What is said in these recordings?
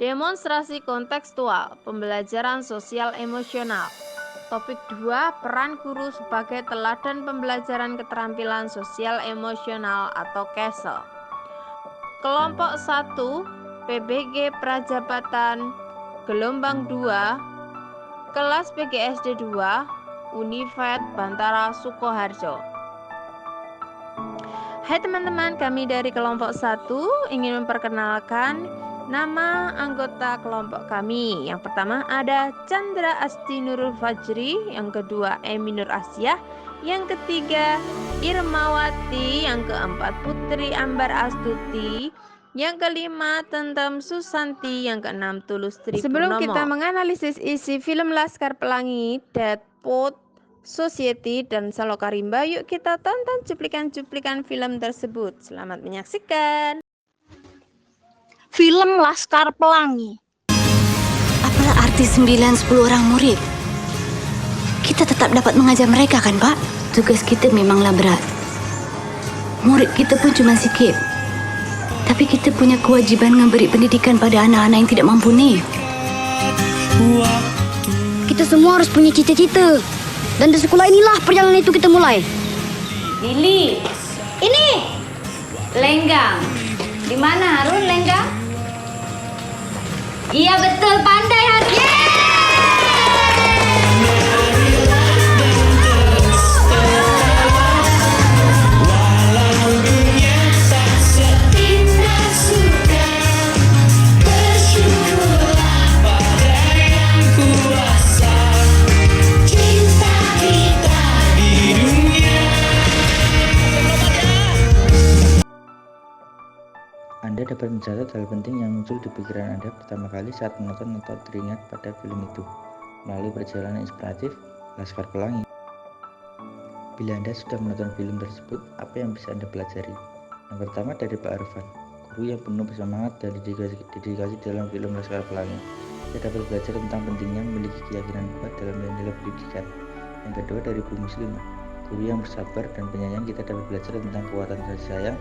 Demonstrasi kontekstual, pembelajaran sosial emosional. Topik 2, peran guru sebagai teladan pembelajaran keterampilan sosial emosional atau KESE. Kelompok 1, PBG Prajabatan, gelombang 2, kelas PGSD 2, Univet Bantara Sukoharjo. Hai teman-teman, kami dari kelompok 1 ingin memperkenalkan nama anggota kelompok kami. Yang pertama ada Chandra Asti Nurul Fajri, yang kedua Emi Nur Asyah, yang ketiga Irmawati, yang keempat Putri Ambar Astuti, yang kelima Tentrem Susanti, yang keenam Tulus Tri Purnomo. Sebelum kita menganalisis isi film Laskar Pelangi, Dead Poet Society dan Saloka Rimba, yuk kita tonton cuplikan-cuplikan film tersebut. Selamat menyaksikan. Film Laskar Pelangi. Apalah arti 9-10 orang murid? Kita tetap dapat mengajar mereka kan, Pak? Tugas kita memanglah berat. Murid kita pun cuma sikit. Tapi kita punya kewajiban memberi pendidikan pada anak-anak yang tidak mampu ni. Kita semua harus punya cita-cita. Dan di sekolah inilah perjalanan itu kita mulai. Lili, ini Lenggang. Di mana Harun Lenggang? Iya betul, pandai Harun. Anda dapat mencatat hal penting yang muncul di pikiran Anda pertama kali saat menonton atau teringat pada film itu, melalui perjalanan inspiratif Laskar Pelangi. Bila Anda sudah menonton film tersebut, apa yang bisa Anda pelajari? Yang pertama dari Pak Arfan, guru yang penuh semangat dan dedikasi dalam film Laskar Pelangi. Kita dapat belajar tentang pentingnya memiliki keyakinan kuat dalam nilai pendidikan. Yang kedua dari Bu Muslimah, guru yang bersabar dan penyayang. Kita dapat belajar tentang kekuatan kasih sayang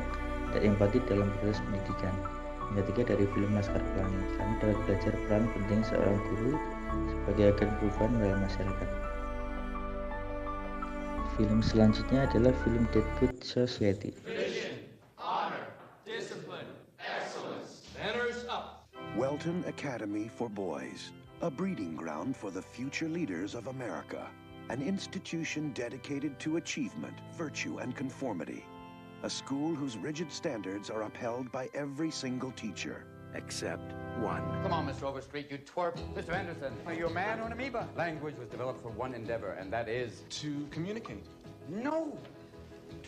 dan empati dalam proses pendidikan. Yang ketiga dari film Laskar Pelangi, kami dapat belajar peran penting seorang guru sebagai agen perubahan dalam masyarakat. Film selanjutnya adalah film Dead Poet Society. Vision, honor, discipline, excellence. Banners up. Welton Academy for Boys, a breeding ground for the future leaders of America, an institution dedicated to achievement, virtue, and conformity. A school whose rigid standards are upheld by every single teacher, except one. Come on, Mr. Overstreet, you twerp. Mr. Anderson, are you a man or an amoeba? Language was developed for one endeavor, and that is... To communicate. No!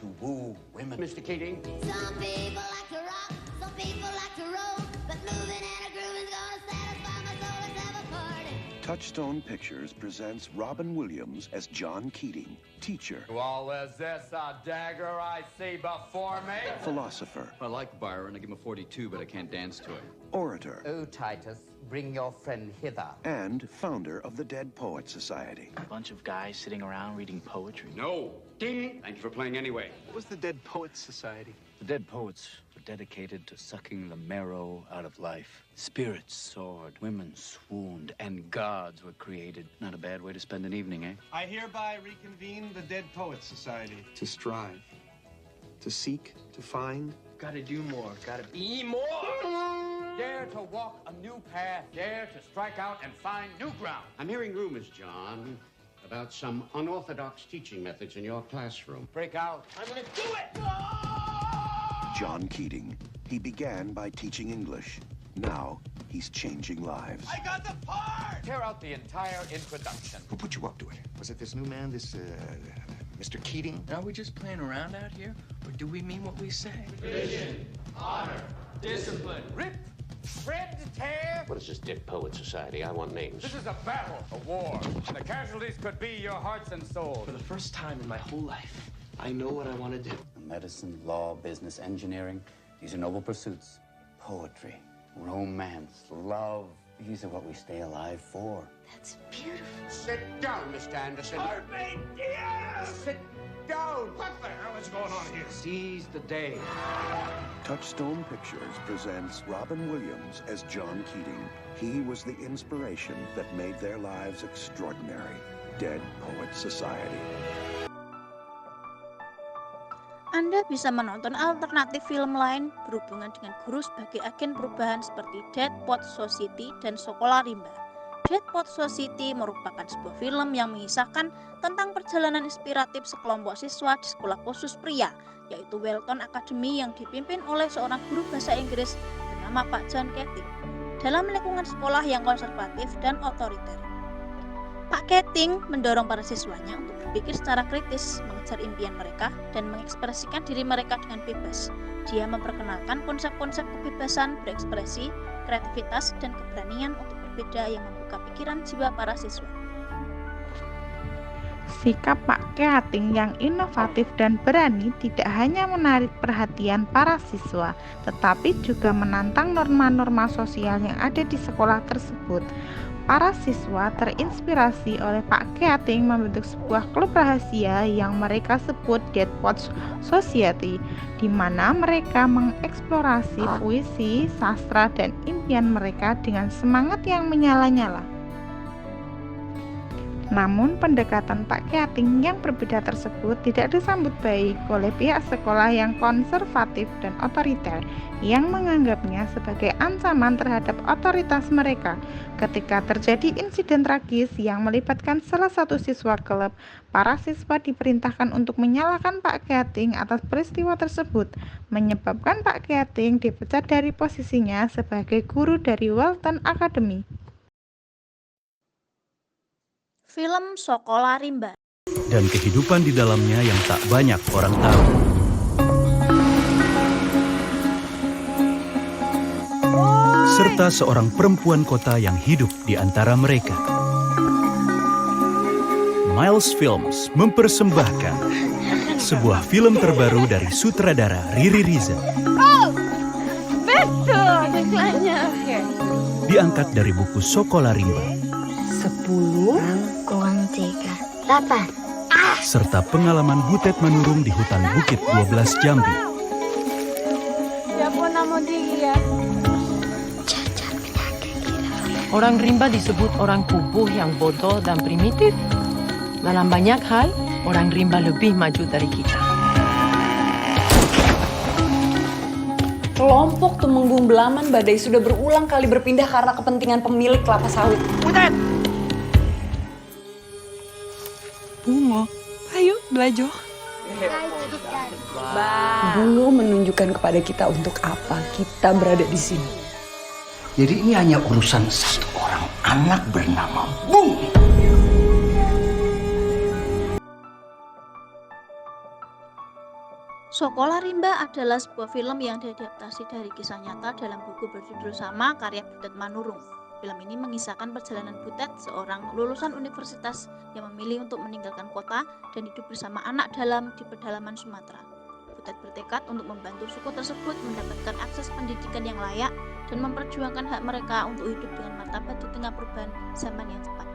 To woo women. Mr. Keating? Some people like to rock, some people like to roll, but moving and a grooving's gonna satisfy my soul. Let's have a party. Touchstone Pictures presents Robin Williams as John Keating, teacher, Well, is this a dagger I see before me? philosopher, I like Byron. I give him a 42, but I can't dance to it. orator, Oh, Titus, bring your friend hither. and founder of the Dead Poets Society. A bunch of guys sitting around reading poetry. No! Ding! Thank you for playing anyway. What was the Dead Poets Society? The dead poets were dedicated to sucking the marrow out of life. Spirits soared, women swooned, and gods were created. Not a bad way to spend an evening, eh? I hereby reconvene the Dead Poets Society. To strive, to seek, to find. Gotta do more, gotta be more. Dare to walk a new path. Dare to strike out and find new ground. I'm hearing rumors, John, about some unorthodox teaching methods in your classroom. Break out. I'm gonna do it! John Keating. He began by teaching English. Now, he's changing lives. I got the part! Tear out the entire introduction. Who put you up to it? Was it this new man, this, Mr. Keating? Are we just playing around out here? Or do we mean what we say? Vision, honor, discipline. Rip, shred, tear. What is this Dead Poet Society? I want names. This is a battle, a war. The casualties could be your hearts and souls. For the first time in my whole life, I know what I want to do. Medicine, law, business, engineering. These are noble pursuits. Poetry, romance, love. These are what we stay alive for. That's beautiful. Sit down, Mr. Anderson. Carpe diem! Sit down! What the hell is going on here? Seize the day. Touchstone Pictures presents Robin Williams as John Keating. He was the inspiration that made their lives extraordinary. Dead Poets Society. Anda bisa menonton alternatif film lain berhubungan dengan guru sebagai agen perubahan seperti Dead Poets Society dan Sekolah Rimba. Dead Poets Society merupakan sebuah film yang mengisahkan tentang perjalanan inspiratif sekelompok siswa di sekolah khusus pria, yaitu Welton Academy yang dipimpin oleh seorang guru bahasa Inggris bernama Pak John Keating, dalam lingkungan sekolah yang konservatif dan otoriter. Pak Keating mendorong para siswanya untuk berpikir secara kritis, mengejar impian mereka, dan mengekspresikan diri mereka dengan bebas. Dia memperkenalkan konsep-konsep kebebasan berekspresi, kreativitas, dan keberanian untuk berbeda yang membuka pikiran jiwa para siswa. Sikap Pak Keating yang inovatif dan berani tidak hanya menarik perhatian para siswa, tetapi juga menantang norma-norma sosial yang ada di sekolah tersebut. Para siswa terinspirasi oleh Pak Keating membentuk sebuah klub rahasia yang mereka sebut Dead Poets Society, di mana mereka mengeksplorasi puisi, sastra, dan impian mereka dengan semangat yang menyala-nyala. Namun pendekatan Pak Keating yang berbeda tersebut tidak disambut baik oleh pihak sekolah yang konservatif dan otoriter, yang menganggapnya sebagai ancaman terhadap otoritas mereka. Ketika terjadi insiden tragis yang melibatkan salah satu siswa klub, para siswa diperintahkan untuk menyalahkan Pak Keating atas peristiwa tersebut, menyebabkan Pak Keating dipecat dari posisinya sebagai guru dari Welton Academy. Film Sekolah Rimba dan kehidupan di dalamnya yang tak banyak orang tahu. Serta seorang perempuan kota yang hidup di antara mereka. Miles Films mempersembahkan sebuah film terbaru dari sutradara Riri Riza. Oh, betul iklannya. Diangkat dari buku Sekolah Rimba. 10 kurang 3 8. Serta pengalaman Butet menurung di hutan Bukit 12 Jambi. Siapa nama dia? Orang rimba disebut orang kubuh yang bodoh dan primitif. Dalam banyak hal, orang rimba lebih maju dari kita. Kelompok Temenggung Belaman Badai sudah berulang kali berpindah karena kepentingan pemilik kelapa sawit. Butet! Bungo, ayo belajar. Bungo menunjukkan kepada kita untuk apa kita berada di sini. Jadi ini hanya urusan satu orang anak bernama Bung. Sekolah Rimba adalah sebuah film yang diadaptasi dari kisah nyata dalam buku berjudul sama karya Butet Manurung. Film ini mengisahkan perjalanan Butet, seorang lulusan universitas yang memilih untuk meninggalkan kota dan hidup bersama anak dalam di pedalaman Sumatera. Butet bertekad untuk membantu suku tersebut mendapatkan akses pendidikan yang layak dan memperjuangkan hak mereka untuk hidup dengan martabat di tengah perubahan zaman yang cepat.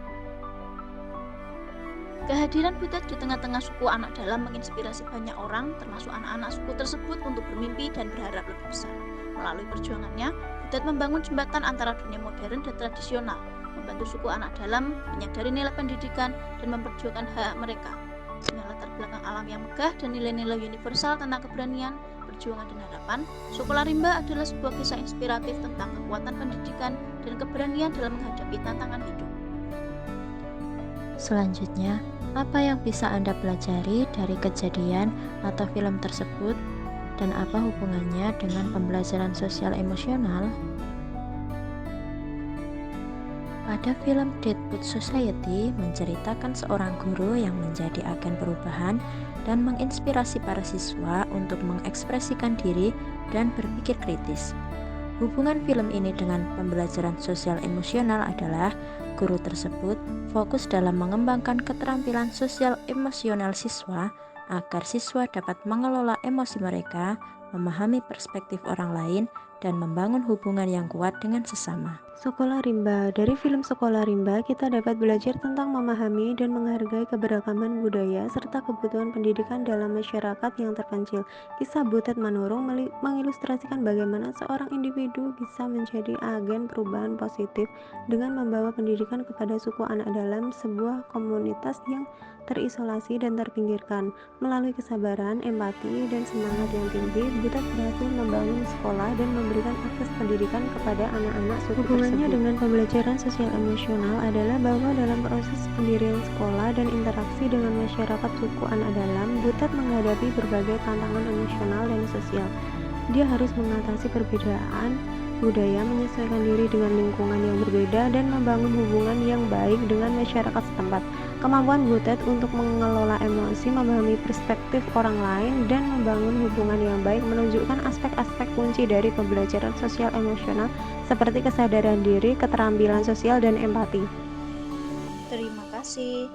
Kehadiran Butet di tengah-tengah suku anak dalam menginspirasi banyak orang, termasuk anak-anak suku tersebut, untuk bermimpi dan berharap lebih besar. Melalui perjuangannya, Butet membangun jembatan antara dunia modern dan tradisional, membantu suku anak dalam menyadari nilai pendidikan dan memperjuangkan hak mereka. Dengan latar belakang alam yang megah dan nilai-nilai universal tentang keberanian, perjuangan dan harapan, Sekolah Rimba adalah sebuah kisah inspiratif tentang kekuatan pendidikan dan keberanian dalam menghadapi tantangan hidup. Selanjutnya, apa yang bisa Anda pelajari dari kejadian atau film tersebut? Dan apa hubungannya dengan pembelajaran sosial emosional? Pada film Dead Poets Society menceritakan seorang guru yang menjadi agen perubahan dan menginspirasi para siswa untuk mengekspresikan diri dan berpikir kritis. Hubungan film ini dengan pembelajaran sosial emosional adalah guru tersebut fokus dalam mengembangkan keterampilan sosial emosional siswa agar siswa dapat mengelola emosi mereka, memahami perspektif orang lain, dan membangun hubungan yang kuat dengan sesama. Sekolah Rimba. Dari film Sekolah Rimba, kita dapat belajar tentang memahami dan menghargai keberagaman budaya serta kebutuhan pendidikan dalam masyarakat yang terpencil. Kisah Butet Manurung mengilustrasikan bagaimana seorang individu bisa menjadi agen perubahan positif dengan membawa pendidikan kepada suku anak dalam sebuah komunitas yang terisolasi dan terpinggirkan. Melalui kesabaran, empati, dan semangat yang tinggi, Butet berhasil membangun sekolah dan memberikan akses pendidikan kepada anak-anak suku Hubungannya dengan pembelajaran sosial emosional adalah bahwa dalam proses pendirian sekolah dan interaksi dengan masyarakat suku anak dalam, Butet menghadapi berbagai tantangan emosional dan sosial. Dia harus mengatasi perbedaan budaya, menyesuaikan diri dengan lingkungan yang berbeda, dan membangun hubungan yang baik dengan masyarakat setempat. Kemampuan Butet untuk mengelola emosi, memahami perspektif orang lain, dan membangun hubungan yang baik menunjukkan aspek-aspek kunci dari pembelajaran sosial emosional seperti kesadaran diri, keterampilan sosial, dan empati. Terima kasih.